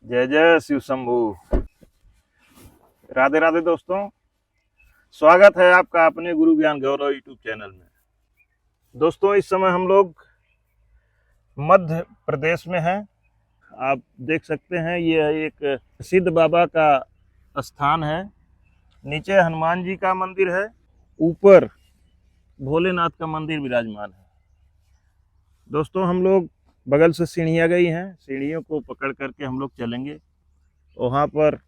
जय जय शिव शंभू। राधे राधे दोस्तों, स्वागत है आपका अपने गुरु ज्ञान गौरव यूट्यूब चैनल में। दोस्तों, इस समय हम लोग मध्य प्रदेश में हैं। आप देख सकते हैं ये एक सिद्ध बाबा का स्थान है। नीचे हनुमान जी का मंदिर है, ऊपर भोलेनाथ का मंदिर विराजमान है। दोस्तों, हम लोग बगल से सीढ़ियाँ गई हैं, सीढ़ियों को पकड़ करके हम लोग चलेंगे। वहाँ पर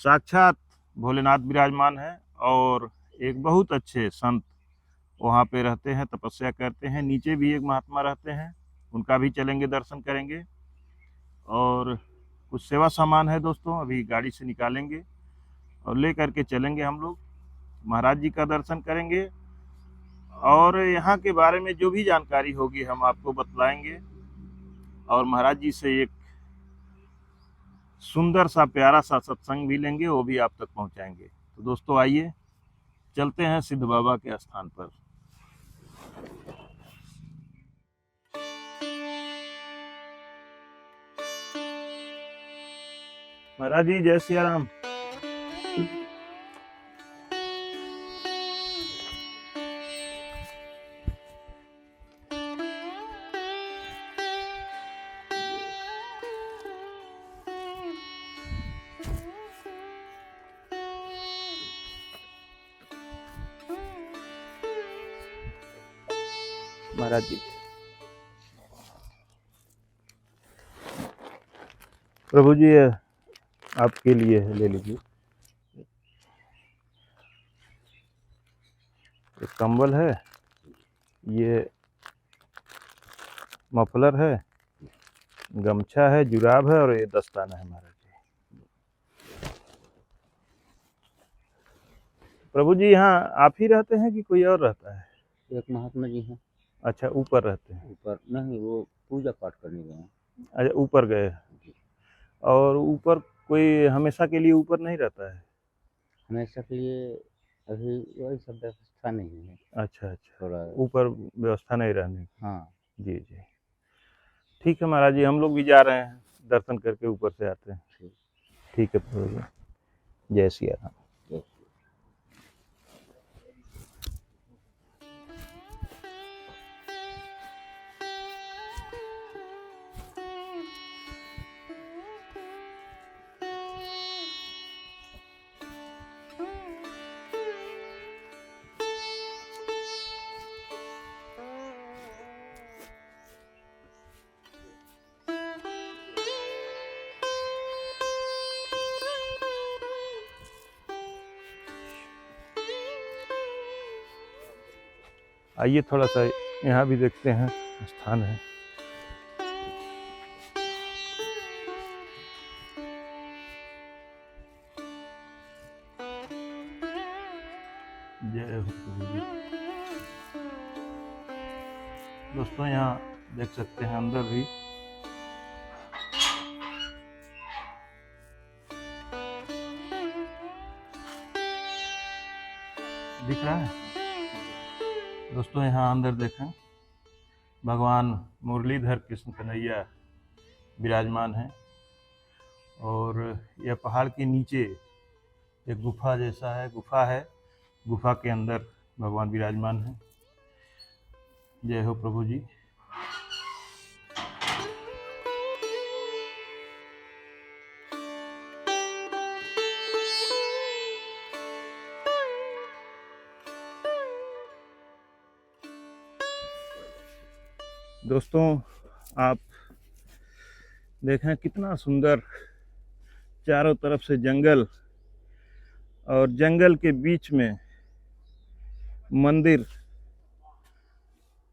साक्षात भोलेनाथ विराजमान है और एक बहुत अच्छे संत वहाँ पे रहते हैं, तपस्या करते हैं। नीचे भी एक महात्मा रहते हैं, उनका भी चलेंगे, दर्शन करेंगे। और कुछ सेवा सामान है दोस्तों, अभी गाड़ी से निकालेंगे और ले करके चलेंगे। हम लोग महाराज जी का दर्शन करेंगे और यहाँ के बारे में जो भी जानकारी होगी हम आपको बतलाएंगे और महाराज जी से एक सुंदर सा प्यारा सा सत्संग भी लेंगे, वो भी आप तक पहुंचाएंगे। तो दोस्तों, आइए चलते हैं सिद्ध बाबा के स्थान पर। महाराज जी, जय सिया राम। महाराज जी, प्रभु जी, ये आपके लिए है, ले लीजिए। एक कंबल है, ये मफलर है, गमछा है, जुराब है और ये दस्ताना है। महाराज जी, प्रभु जी यहाँ आप ही रहते हैं कि कोई और रहता है? एक महात्मा जी हैं। अच्छा, ऊपर रहते हैं? ऊपर नहीं, वो पूजा पाठ करने गए हैं। अच्छा, ऊपर गए। और ऊपर कोई हमेशा के लिए ऊपर नहीं रहता है? हमेशा के लिए अभी वही सब व्यवस्था नहीं है। अच्छा अच्छा, थोड़ा ऊपर व्यवस्था नहीं रहने की। हाँ जी जी, ठीक है महाराज जी, हम लोग भी जा रहे हैं, दर्शन करके ऊपर से आते हैं। ठीक है प्रभु जी, जय सिया राम। आइए थोड़ा सा यहाँ भी देखते हैं, स्थान है। जय हो प्रभु जी। दोस्तों, यहाँ देख सकते हैं अंदर भी दिख रहा है। दोस्तों, यहाँ अंदर देखें, भगवान मुरलीधर कृष्ण कन्हैया विराजमान है और यह पहाड़ के नीचे एक गुफा जैसा है, गुफा है, गुफा के अंदर भगवान विराजमान है। जय हो प्रभु जी। दोस्तों, आप देखें कितना सुंदर, चारों तरफ से जंगल और जंगल के बीच में मंदिर।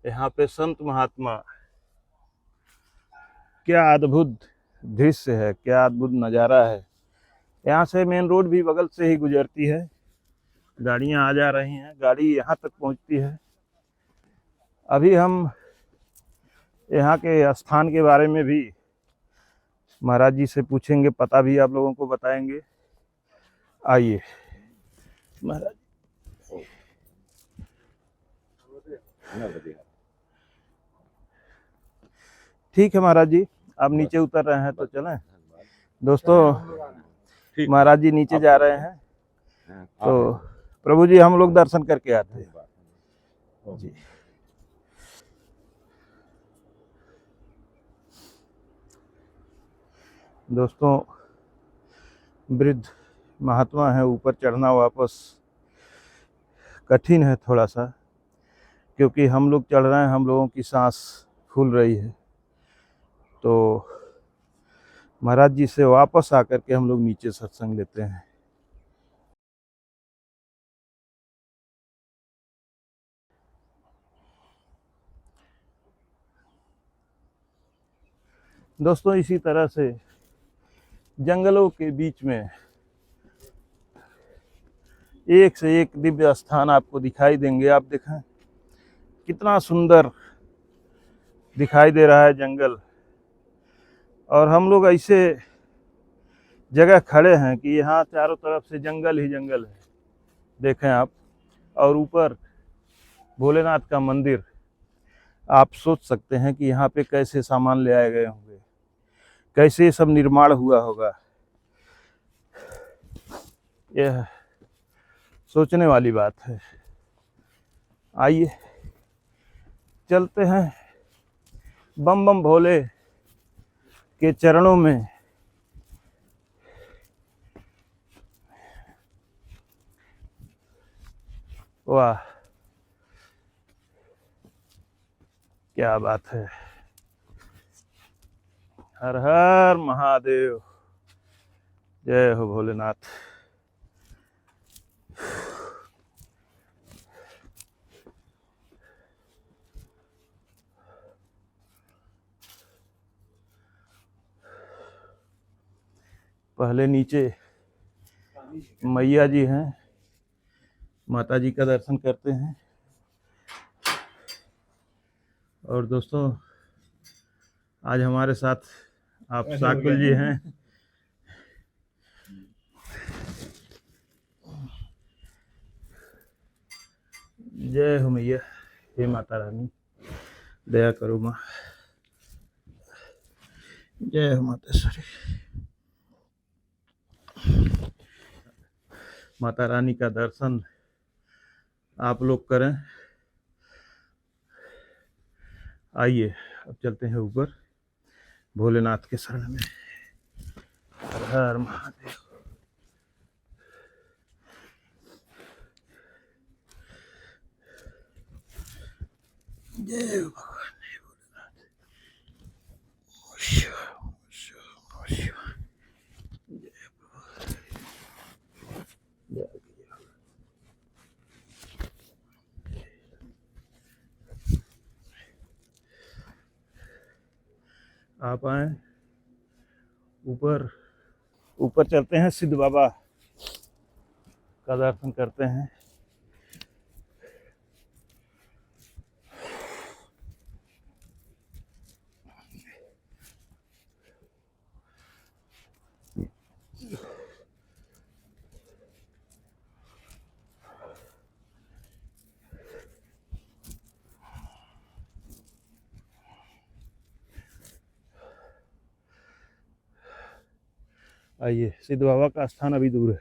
यहाँ पे संत महात्मा, क्या अद्भुत दृश्य है, क्या अद्भुत नज़ारा है। यहाँ से मेन रोड भी बगल से ही गुजरती है, गाड़ियाँ आ जा रही हैं, गाड़ी यहाँ तक पहुँचती है अभी हम यहाँ के स्थान के बारे में भी महाराज जी से पूछेंगे, पता भी आप लोगों को बताएंगे। आइए महाराज। ठीक है महाराज जी, आप नीचे उतर रहे हैं तो चलें। दोस्तों महाराज जी नीचे जा रहे हैं, तो प्रभु जी हम लोग दर्शन करके आते हैं जी। दोस्तों वृद्ध महात्मा है, ऊपर चढ़ना वापस कठिन है थोड़ा सा, क्योंकि हम लोग चढ़ रहे हैं, हम लोगों की सांस फूल रही है। तो महाराज जी से वापस आकर के हम लोग नीचे सत्संग लेते हैं। दोस्तों इसी तरह से जंगलों के बीच में एक से एक दिव्य स्थान आपको दिखाई देंगे। आप देखें कितना सुंदर दिखाई दे रहा है जंगल, और हम लोग ऐसे जगह खड़े हैं कि यहाँ चारों तरफ से जंगल ही जंगल है, देखें आप। और ऊपर भोलेनाथ का मंदिर, आप सोच सकते हैं कि यहाँ पे कैसे सामान ले आए गए होंगे, कैसे ये सब निर्माण हुआ होगा। यह सोचने वाली बात है। आइए चलते हैं बम बम भोले के चरणों में। वाह क्या बात है। हर हर महादेव, जय हो भोलेनाथ। पहले नीचे मैया जी हैं, माता जी का दर्शन करते हैं। और दोस्तों आज हमारे साथ आप साकुल जी हैं। जय हो मैया, हे माता रानी, दया करो माँ। जय हो मातेश्वरी। माता रानी का दर्शन आप लोग करें। आइए अब चलते हैं ऊपर भोलेनाथ के शरण में। हर हर महादेव। जय भगवान भोलेनाथ। शिव शिव शिव। आप आए ऊपर, ऊपर चलते हैं, सिद्ध बाबा का दर्शन करते हैं। आइए, सिद्ध बाबा का स्थान अभी दूर है।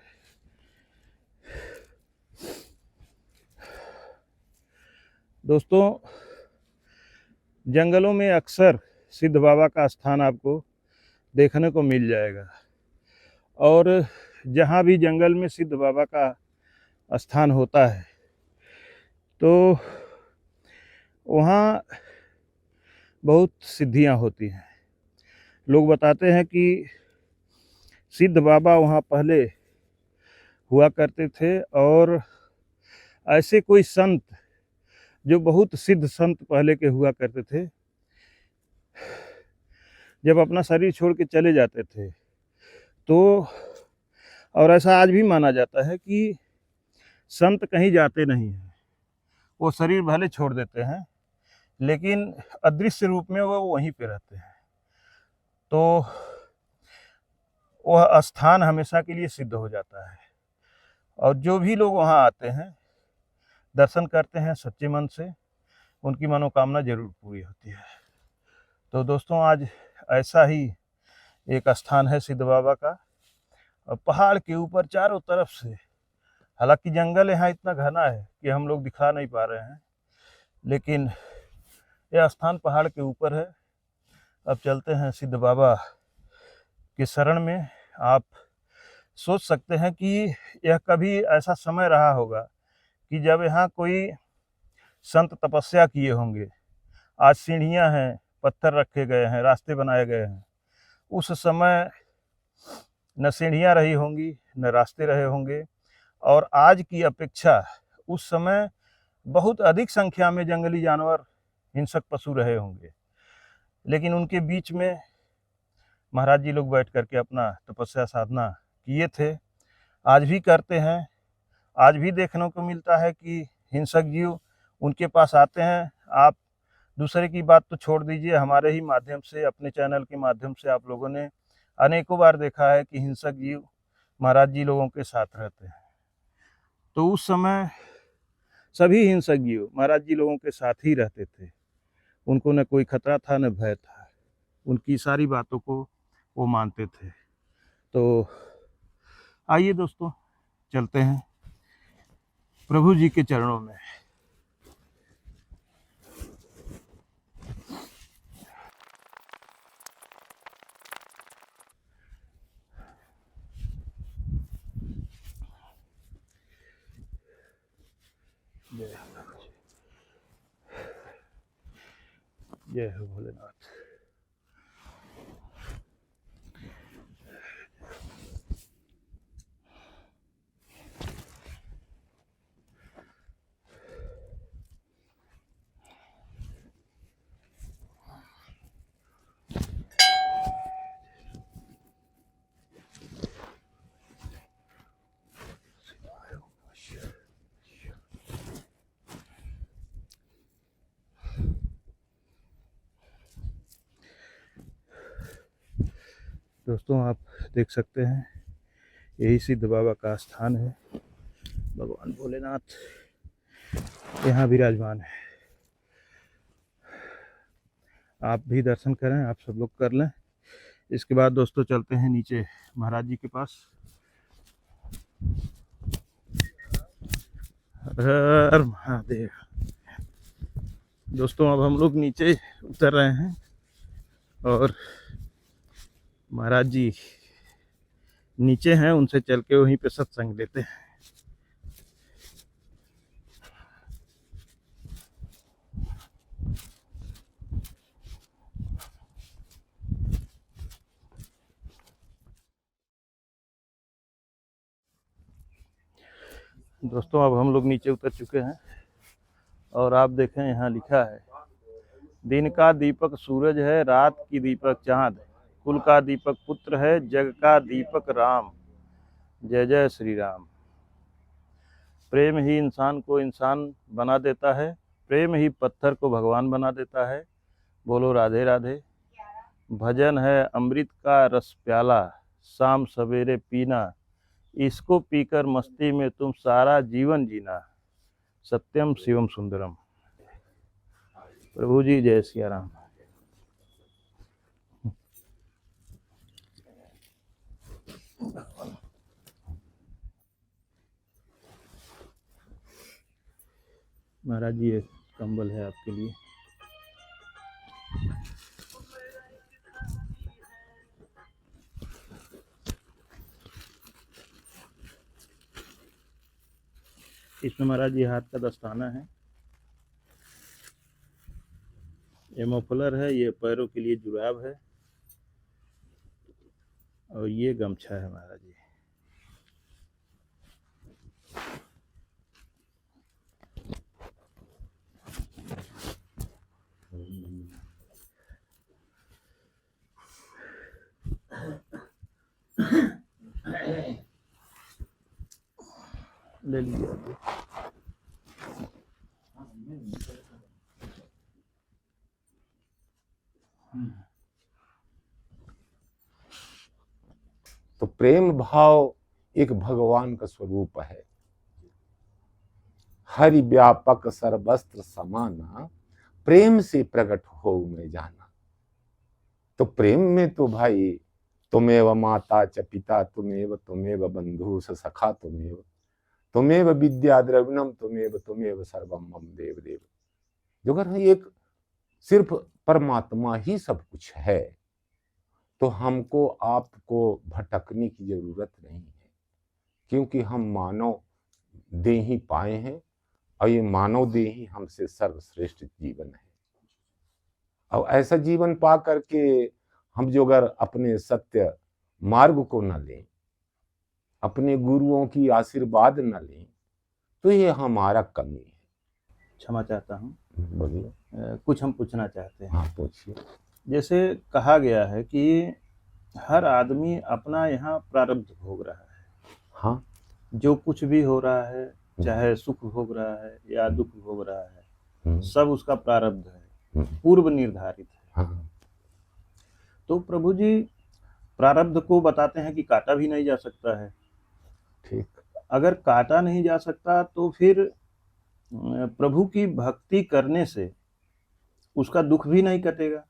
दोस्तों जंगलों में अक्सर सिद्ध बाबा का स्थान आपको देखने को मिल जाएगा, और जहाँ भी जंगल में सिद्ध बाबा का स्थान होता है तो वहाँ बहुत सिद्धियाँ होती हैं। लोग बताते हैं कि सिद्ध बाबा वहाँ पहले हुआ करते थे, और ऐसे कोई संत जो बहुत सिद्ध संत पहले के हुआ करते थे, जब अपना शरीर छोड़ के चले जाते थे तो, और ऐसा आज भी माना जाता है कि संत कहीं जाते नहीं हैं, वो शरीर भले छोड़ देते हैं लेकिन अदृश्य रूप में वो वहीं पे रहते हैं। तो वह स्थान हमेशा के लिए सिद्ध हो जाता है, और जो भी लोग वहाँ आते हैं, दर्शन करते हैं सच्चे मन से, उनकी मनोकामना जरूर पूरी होती है। तो दोस्तों, आज ऐसा ही एक स्थान है सिद्ध बाबा का, और पहाड़ के ऊपर चारों तरफ से, हालांकि जंगल यहाँ इतना घना है कि हम लोग दिखा नहीं पा रहे हैं, लेकिन यह स्थान पहाड़ के ऊपर है। अब चलते हैं सिद्ध बाबा के शरण में। आप सोच सकते हैं कि यह कभी ऐसा समय रहा होगा कि जब यहाँ कोई संत तपस्या किए होंगे। आज सीढ़ियाँ हैं, पत्थर रखे गए हैं, रास्ते बनाए गए हैं। उस समय न सीढ़ियाँ रही होंगी, न रास्ते रहे होंगे, और आज की अपेक्षा उस समय बहुत अधिक संख्या में जंगली जानवर, हिंसक पशु रहे होंगे। लेकिन उनके बीच में महाराज जी लोग बैठ करके अपना तपस्या साधना किए थे, आज भी करते हैं। आज भी देखने को मिलता है कि हिंसक जीव उनके पास आते हैं। आप दूसरे की बात तो छोड़ दीजिए, हमारे ही माध्यम से, अपने चैनल के माध्यम से आप लोगों ने अनेकों बार देखा है कि हिंसक जीव महाराज जी लोगों के साथ रहते हैं। तो उस समय सभी हिंसक जीव महाराज जी लोगों के साथ ही रहते थे। उनको न कोई खतरा था, न भय था। उनकी सारी बातों को वो मानते थे। तो आइए दोस्तों, चलते हैं प्रभु जी के चरणों में। जय हो भोलेनाथ। दोस्तों, आप देख सकते हैं यही सिद्ध बाबा का स्थान है। भगवान भोलेनाथ यहाँ विराजमान है। आप भी दर्शन करें, आप सब लोग कर लें। इसके बाद दोस्तों चलते हैं नीचे महाराज जी के पास। हर महादेव। दोस्तों, अब हम लोग नीचे उतर रहे हैं और महाराज जी नीचे हैं, उनसे चल के वहीं पे सत्संग लेते हैं। दोस्तों, अब हम लोग नीचे उतर चुके हैं और आप देखें यहाँ लिखा है, दिन का दीपक सूरज है, रात की दीपक चांद, कुल का दीपक पुत्र है, जग का दीपक राम। जय जय श्री राम। प्रेम ही इंसान को इंसान बना देता है, प्रेम ही पत्थर को भगवान बना देता है। बोलो राधे राधे। भजन है अमृत का रस प्याला, शाम सवेरे पीना, इसको पीकर मस्ती में तुम सारा जीवन जीना। सत्यम शिवम सुंदरम। प्रभु जी जय सिया राम। महाराज जी, ये कंबल है आपके लिए। इसमें महाराज जी हाथ का दस्ताना है, ये मफलर है, ये पैरों के लिए जुराब है, और ये गमछा है महाराज जी। ले लीजिए। तो प्रेम भाव एक भगवान का स्वरूप है। हरि व्यापक सर्वस्त्र समाना, प्रेम से प्रकट हो में जाना। तो प्रेम में तो भाई तुमेव माता च पिता, तुमेव बंधु स सखा, तुमेव विद्या द्रविणम, तुमेव सर्वम मम देव देव। जो अगर एक सिर्फ परमात्मा ही सब कुछ है तो हमको आपको भटकने की जरूरत नहीं है, क्योंकि हम मानव देह ही पाए हैं और ये मानव देह ही हमसे सर्वश्रेष्ठ जीवन है। और ऐसा जीवन पा करके हम जो अगर अपने सत्य मार्ग को न लें, अपने गुरुओं की आशीर्वाद न लें, तो ये हमारा कमी है। क्षमा चाहता हूँ, बोलिए। कुछ हम पूछना चाहते हैं। हाँ पूछिए। जैसे कहा गया है कि हर आदमी अपना यहाँ प्रारब्ध भोग रहा है। हाँ, जो कुछ भी हो रहा है, चाहे सुख भोग रहा है या दुख भोग रहा है, सब उसका प्रारब्ध है, पूर्व निर्धारित है। हाँ। तो प्रभु जी प्रारब्ध को बताते हैं कि काटा भी नहीं जा सकता है। ठीक। अगर काटा नहीं जा सकता तो फिर प्रभु की भक्ति करने से उसका दुख भी नहीं कटेगा।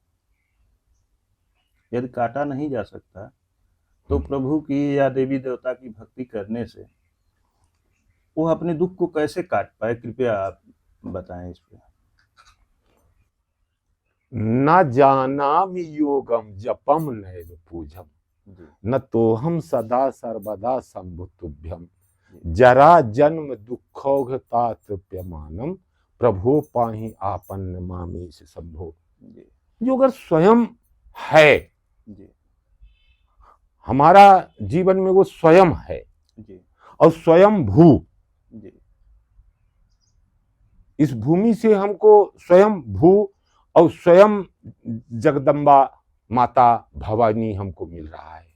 यदि काटा नहीं जा सकता तो प्रभु की या देवी देवता की भक्ति करने से वो अपने दुख को कैसे काट पाए, कृपया आप बताएं इस पे। न जानामि योगम जपम नैव पूजम, न तो हम सदा सर्वदा संभुतुभ्यम, जरा जन्म दुखौघतातप्यमानम, प्रभो पाहि आपन्न मामेश संभो। जो अगर स्वयं है, हमारा जीवन में वो स्वयं है और स्वयं भू, इस भूमि से हमको स्वयं भू और स्वयं जगदम्बा माता भवानी हमको मिल रहा है।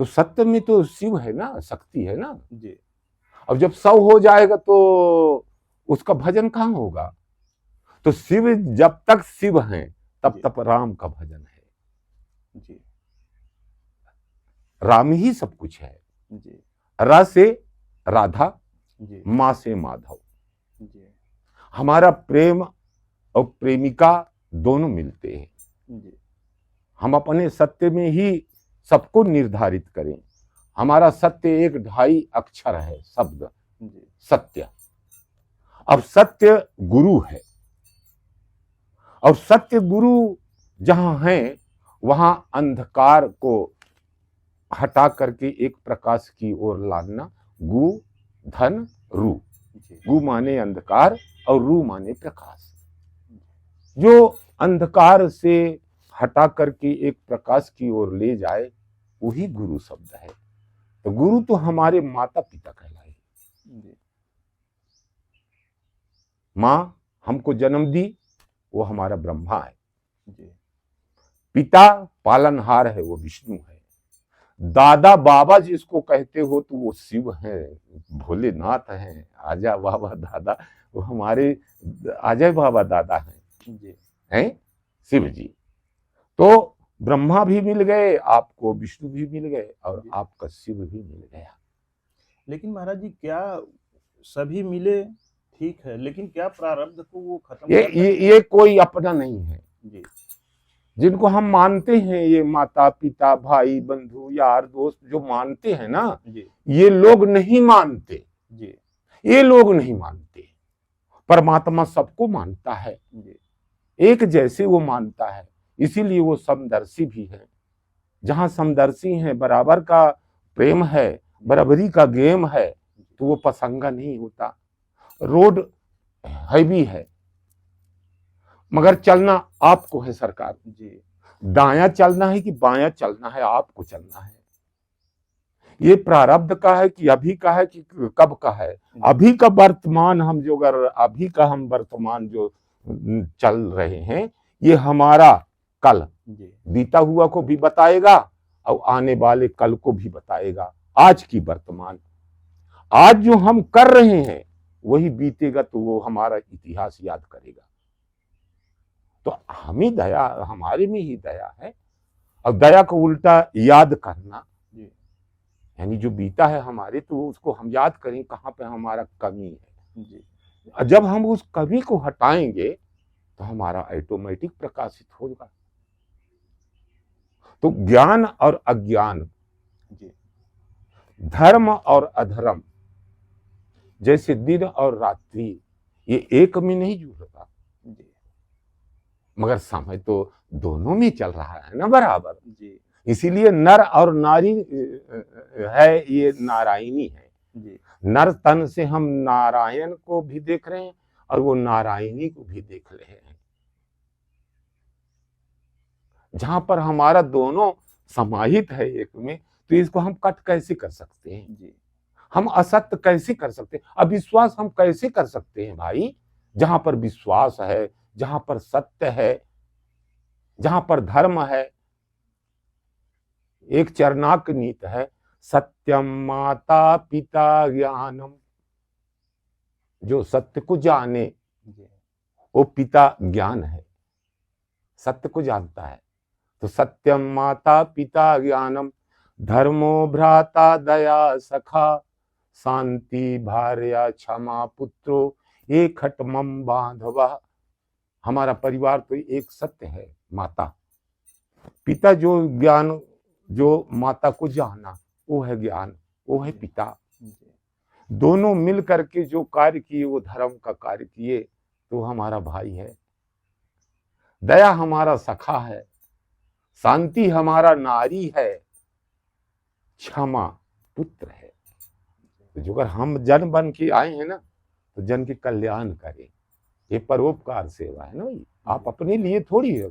तो सत्य में तो शिव है ना, शक्ति है ना। अब जब सब हो जाएगा तो उसका भजन कहाँ होगा। तो शिव जब तक शिव हैं तब तक राम का भजन है। राम ही सब कुछ है। र से राधा, माँ से माधव। हमारा प्रेम और प्रेमिका दोनों मिलते हैं। हम अपने सत्य में ही सबको निर्धारित करें। हमारा सत्य एक 2.5 अक्षर है, शब्द सत्य। अब सत्य गुरु है और सत्य गुरु जहां है वहां अंधकार को हटा करके एक प्रकाश की ओर लाना। गु धन रू, गु माने अंधकार और रू माने प्रकाश। जो अंधकार से हटा करके एक प्रकाश की ओर ले जाए वही गुरु शब्द है। तो गुरु तो हमारे माता पिता कहलाए। माँ हमको जन्म दी, वो हमारा ब्रह्मा है। पिता पालनहार है, वो विष्णु है। दादा बाबा जिसको कहते हो तो वो शिव है, भोलेनाथ हैं। आजा बाबा दादा, वो हमारे अजय बाबा दादा हैं शिव जी। तो ब्रह्मा भी मिल गए आपको, विष्णु भी मिल गए और आपका शिव भी मिल गया। लेकिन महाराज जी क्या सभी मिले ठीक है, लेकिन क्या प्रारब्ध को वो खत्म ये कोई अपना नहीं है जी। जिनको हम मानते हैं, ये माता पिता भाई बंधु यार दोस्त जो मानते हैं ना जी, ये लोग नहीं मानते जी। ये लोग नहीं मानते। परमात्मा सबको मानता है जी। एक जैसे वो मानता है, इसीलिए वो समदर्शी भी है। जहां समदर्शी है, बराबर का प्रेम है, बराबरी का गेम है, तो वो पसंगा नहीं होता। रोड हैवी है मगर चलना आपको है सरकार जी। दायां चलना है कि बायां चलना है, आपको चलना है। ये प्रारब्ध का है कि अभी का है कि कब का है। अभी का वर्तमान हम जो अगर अभी का हम वर्तमान जो चल रहे हैं, ये हमारा कल बीता हुआ को भी बताएगा और आने वाले कल को भी बताएगा। आज की वर्तमान, आज जो हम कर रहे हैं वही बीतेगा तो वो हमारा इतिहास याद करेगा। तो हम ही दया, हमारे में ही दया है। और दया को उल्टा याद करना, यानी जो बीता है हमारे, तो उसको हम याद करें कहाँ पे हमारा कमी है। जब हम उस कमी को हटाएंगे तो हमारा ऑटोमेटिक प्रकाशित होगा। तो ज्ञान और अज्ञान, धर्म और अधर्म, जैसे दिन और रात्रि, ये एक में नहीं जुड़ता, मगर समय तो दोनों में चल रहा है ना बराबर। इसीलिए नर और नारी है, ये नारायणी है। नर तन से हम नारायण को भी देख रहे हैं और वो नारायणी को भी देख रहे हैं। जहां पर हमारा दोनों समाहित है एक में, तो इसको हम कट कैसे कर सकते हैं? हम असत्य कैसे कर सकते हैं? अविश्वास हम कैसे कर सकते हैं भाई? जहां पर विश्वास है, जहां पर सत्य है, जहां पर धर्म है, एक चरणाक नीत है, सत्यम माता पिता ज्ञानम। जो सत्य को जाने वो पिता ज्ञान है, सत्य को जानता है। तो सत्यम माता पिता ज्ञानम, धर्मो भ्राता दया सखा, शांति भार्या क्षमा पुत्रो एक खटमम बांधवा। हमारा परिवार तो एक सत्य है, माता पिता। जो ज्ञान, जो माता को जाना, वो है ज्ञान, वो है पिता। दोनों मिल करके जो कार्य किए वो धर्म का कार्य किए, तो हमारा भाई है। दया हमारा सखा है, शांति हमारा नारी है, क्षमा पुत्र है। तो जो अगर हम जन बन के आए हैं ना, तो जन के कल्याण करें, ये परोपकार सेवा है ना भाई। आप अपने लिए थोड़ी हो,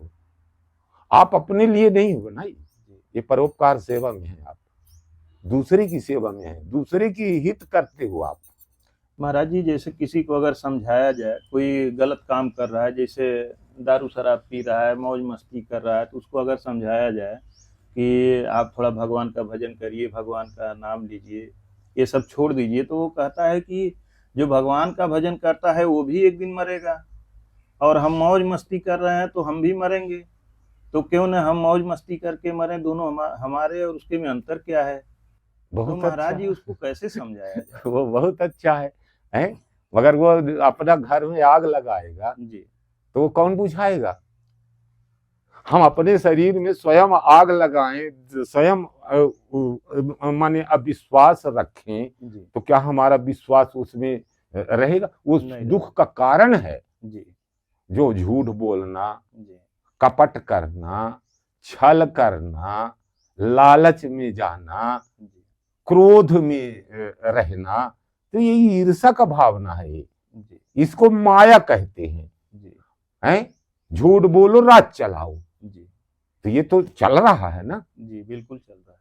आप अपने लिए नहीं हो ना, ये परोपकार सेवा में है। आप दूसरे की सेवा में है, दूसरे की हित करते हो आप। महाराज जी, जैसे किसी को अगर समझाया जाए, कोई गलत काम कर रहा है, जैसे दारू शराब पी रहा है, मौज मस्ती कर रहा है, तो उसको अगर समझाया जाए कि आप थोड़ा भगवान का भजन करिए, भगवान का नाम लीजिए, ये सब छोड़ दीजिए, तो वो कहता है कि जो भगवान का भजन करता है वो भी एक दिन मरेगा, और हम मौज मस्ती कर रहे हैं तो हम भी मरेंगे, तो क्यों न हम मौज मस्ती करके मरें। दोनों हमारे और उसके में अंतर क्या है? तो महाराज जी उसको कैसे समझाया जाए? वो बहुत अच्छा है? मगर वो अपना घर में आग लगाएगा जी, तो वो कौन बुझाएगा? हम अपने शरीर में स्वयं आग लगाएं, स्वयं माने अविश्वास रखें, तो क्या हमारा विश्वास उसमें रहेगा? उस दुख का कारण है जी, जो झूठ बोलना, कपट करना, छल करना, लालच में जाना, क्रोध में रहना, तो ये ईर्ष्या का भावना है। इसको माया कहते हैं। झूठ बोलो, रात चलाओ, तो ये तो चल रहा है ना। जी, बिल्कुल चल रहा है,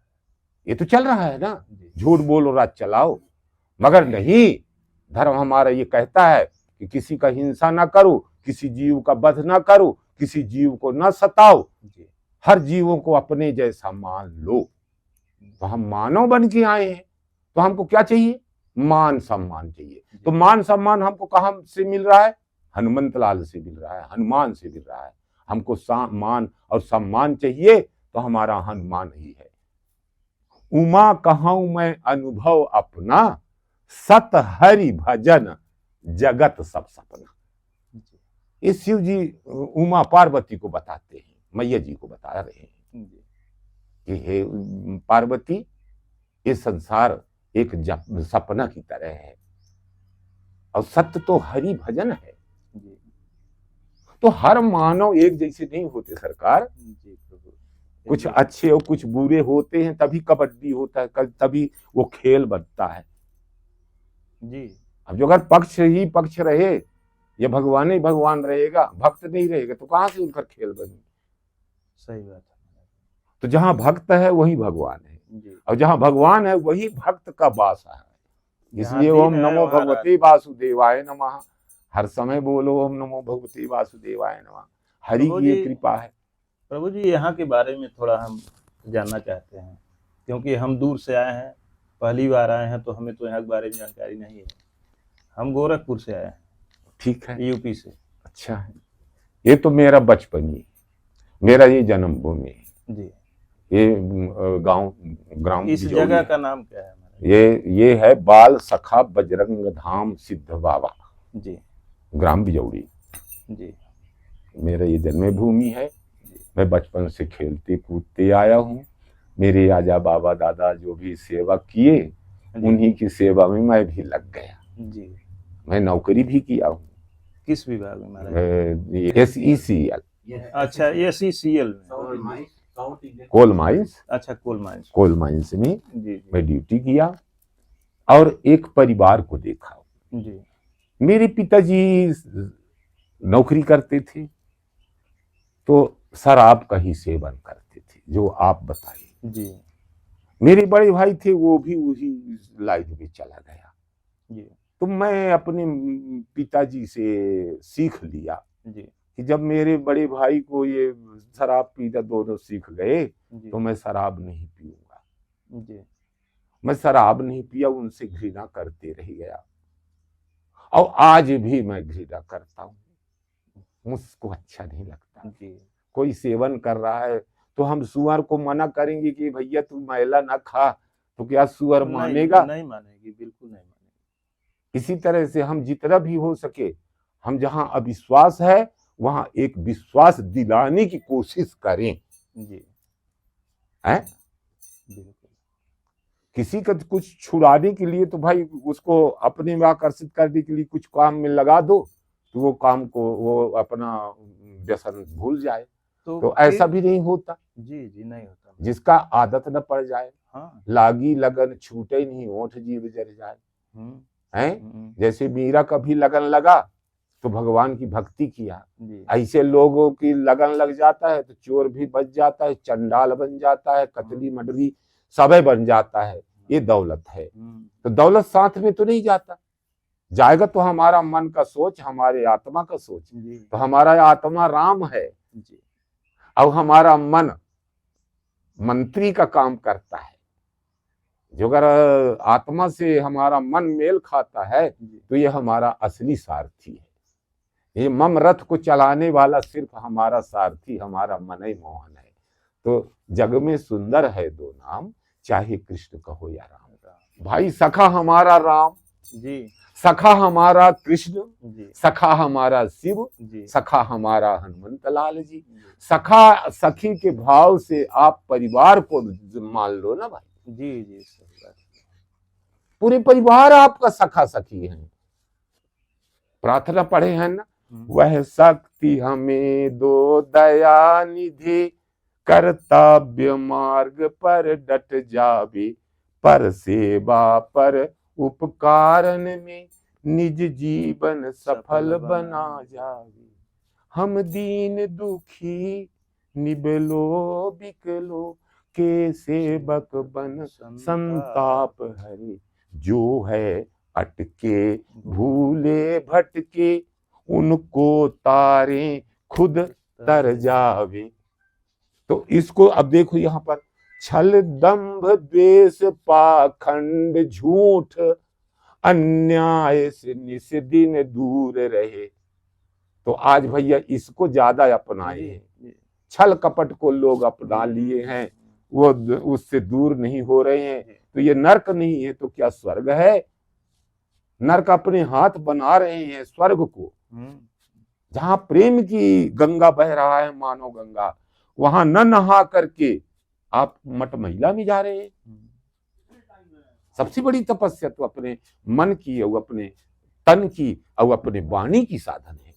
ये तो चल रहा है ना। झूठ बोलो, रात चलाओ, मगर नहीं, धर्म हमारा ये कहता है कि किसी का हिंसा ना करो, किसी जीव का वध ना करो, किसी जीव को ना सताओ, हर जीवों को अपने जैसा मान लो। तो हम मानव बन के आए हैं, तो हमको क्या चाहिए? मान सम्मान चाहिए। तो मान सम्मान हमको कहां से मिल रहा है? हनुमंत लाल से मिल रहा है, हनुमान से मिल रहा है। हमको मान और सम्मान चाहिए, तो हमारा हनुमान ही है। उमा कहूं मैं अनुभव अपना, सत हरि भजन जगत सब सपना। ये शिव जी उमा पार्वती को बताते हैं, मैया जी को बता रहे हैं कि हे पार्वती, ये संसार एक सपना की तरह है, और सत्य तो हरि भजन है। तो हर मानव एक जैसे नहीं होते सरकार, कुछ अच्छे और कुछ बुरे होते हैं, तभी कबड्डी होता है, तभी वो खेल बनता है जी। अब जो अगर पक्ष ही पक्ष रहे, ये भगवान ही भगवान रहेगा, भक्त नहीं रहेगा, तो कहां से उनका खेल बने? सही बात है। तो जहां भक्त है वही भगवान है जी। और जहां भगवान है वही भक्त का वास है। इसलिए ओम नमो भगवते वासुदेवाय नमः, हर समय बोलो ओम नमो भगवते वासुदेवाय नमः। हरि की ये कृपा है। प्रभु जी, यहाँ के बारे में थोड़ा हम जानना चाहते हैं, क्योंकि हम दूर से आए हैं, पहली बार आए हैं, तो हमें तो यहाँ के बारे में जानकारी नहीं है। हम गोरखपुर से आए हैं। ठीक है, यूपी से। अच्छा है। ये तो मेरा बचपन ही, मेरा ये जन्मभूमि है। जी। ये गांव ग्राम इस बिजौली जगह है। का नाम क्या है हमारे? ये है बाल सखा बजरंग धाम सिद्ध बाबा, जी ग्राम बिजौली। जी मेरा ये जन्मभूमि है। जी। मैं बचपन से खेलते कूदते आया हूँ। मेरे आजा बाबा दादा जो भी सेवा किए, जी। उन्हीं की सेवा में मैं भी लग गया। जी। मैं नौकरी भी किया हूँ किस विभाग में महाराज? SECL अच्छा, SECL में। कोल माइंस, अच्छा, कोल माइंस। कोल माइंस में जी जी मैं ड्यूटी किया और एक परिवार को देखा। जी। मेरे पिताजी नौकरी करते थे तो शराब का ही सेवन करते थे, जो आप बताइए। जी मेरे बड़े भाई थे, वो भी उसी लाइन में चला गया। जी तो मैं अपने पिताजी से सीख लिया जी कि जब मेरे बड़े भाई को ये शराब पीना दोनों सीख गए जी तो मैं शराब नहीं पीऊंगा। जी। मैं शराब नहीं पिया, उनसे घृणा करते रह गया और आज भी मैं घृणा करता हूँ। मुझको अच्छा नहीं लगता। जी कोई सेवन कर रहा है तो हम सुअर को मना करेंगे कि भैया तू मैला ना खा, तो क्या सुअर मानेगा? नहीं मानेगी, बिल्कुल नहीं मानेगी। इसी तरह से हम जितना भी हो सके, हम जहां अविश्वास है वहां एक विश्वास दिलाने की कोशिश करें। जी हैं? बिल्कुल। किसी का कुछ छुड़ाने के लिए तो भाई उसको अपने में आकर्षित करने के लिए कुछ काम में लगा दो, तो वो काम को वो अपना व्यसन भूल जाए। तो ऐसा भी नहीं होता। जी जी, नहीं होता। जिसका आदत न पड़ जाए, हाँ। लागी लगन छूटे नहीं, ओठ जीभ जर जाए। हैं? जैसे मीरा का भी लगन लगा तो भगवान की भक्ति किया। ऐसे लोगों की लगन लग जाता है तो चोर भी बच जाता है, चंडाल बन जाता है, कतली मडरी सबे बन जाता है। ये दौलत है। तो दौलत साथ में तो नहीं जाता, जाएगा तो हमारा मन का सोच, हमारे आत्मा का सोच। तो हमारा आत्मा राम है और हमारा मन मंत्री का काम करता है। जो अगर आत्मा से हमारा मन मेल खाता है तो ये हमारा असली सारथी है। ये मम रथ को चलाने वाला सिर्फ हमारा सारथी, हमारा मन ही मोहन है। तो जग में सुंदर है दो नाम, चाहे कृष्ण कहो या राम। भाई सखा हमारा राम जी, सखा हमारा कृष्ण जी, सखा हमारा शिव जी, सखा हमारा हनुमंत लाल जी। सखा सखी के भाव से आप परिवार को मान लो ना भाई। जी जी, सही बात। पूरे परिवार आपका सखा सखी है। प्रार्थना पढ़े हैं ना, वह शक्ति हमें दो दया निधि, कर्तव्य मार्ग पर डट जावे, पर सेवा पर उपकारन में निज जीवन सफल बना जावे। हम दीन दुखी निबलो बिकलो, के सेवक बन संताप हरे। जो है अटके भूले भटके, उनको तारे खुद तर जावे। तो इसको अब देखो यहाँ पर, छल दंभ द्वेष पाखंड झूठ, अन्याय से निस दिन दूर रहे। तो आज भैया इसको ज्यादा अपनाए हैं। छल कपट को लोग अपना लिए हैं, वो उससे दूर नहीं हो रहे हैं। तो ये नरक नहीं है तो क्या स्वर्ग है? नरक अपने हाथ बना रहे हैं स्वर्ग को। जहां प्रेम की गंगा बह रहा है, मानो गंगा, वहां न नहा करके आप मट महिला में जा रहे हैं। सबसे बड़ी तपस्या तो अपने मन की और अपने तन की और अपने वाणी की साधन है।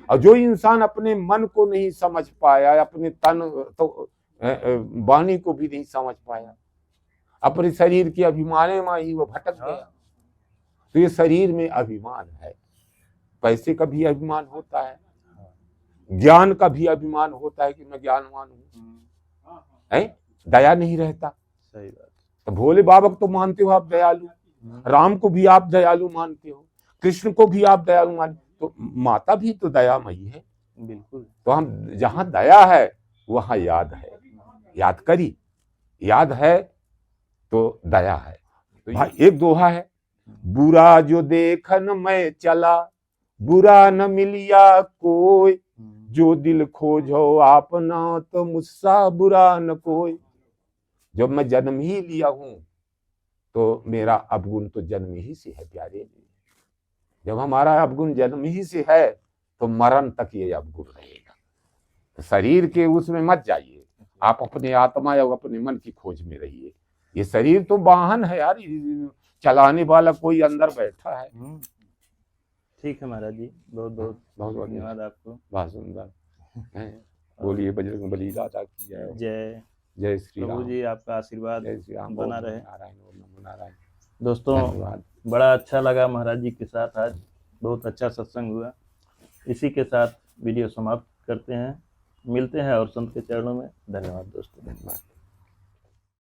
और जो इंसान अपने मन को नहीं समझ पाया, अपने तन तो वाणी को भी नहीं समझ पाया, अपने शरीर के अभिमान में ही वो भटक गया। तो ये शरीर में अभिमान है। पैसे का भी अभिमान होता है, ज्ञान का भी अभिमान होता है कि मैं ज्ञानवान हूं, है? दया नहीं रहता। सही बात। तो भोले बाबा को तो मानते हो आप दयालु, राम को भी आप दयालु मानते हो, कृष्ण को भी आप दयालु मानते हो, तो माता भी तो दयामयी है। बिल्कुल। तो हम जहां दया है वहां याद है, याद करी, याद है तो दया है। तो भाई एक दोहा है, बुरा जो देखन मैं चला, बुरा न मिलिया कोई, जो दिल खोजो आपना तो मुझसा बुरा न कोई। जब मैं जन्म ही लिया हूं तो मेरा अवगुण तो जन्म ही से है प्यारे। जब हमारा अवगुण जन्म ही से है तो मरण तक ये अवगुण रहेगा। तो शरीर के उसमें मत जाइए, आप अपने आत्मा या अपने मन की खोज में रहिए। ये शरीर तो वाहन है यार, चलाने वाला कोई अंदर बैठा है। ठीक है महाराज जी, बहुत बहुत बहुत धन्यवाद आपको। बहुत सुंदर है। बोलिए बजरंगबली दादा की जय। जय जय श्री प्रभु राम। जी, आपका आशीर्वाद जय श्री राम। बना ओम रहे। नारायण ओम नमो नारायण। दोस्तों धन्यवाद। बड़ा अच्छा लगा महाराज जी के साथ, आज बहुत अच्छा सत्संग हुआ। इसी के साथ वीडियो समाप्त करते हैं, मिलते हैं और संत के चरणों में। धन्यवाद दोस्तों। धन्यवाद।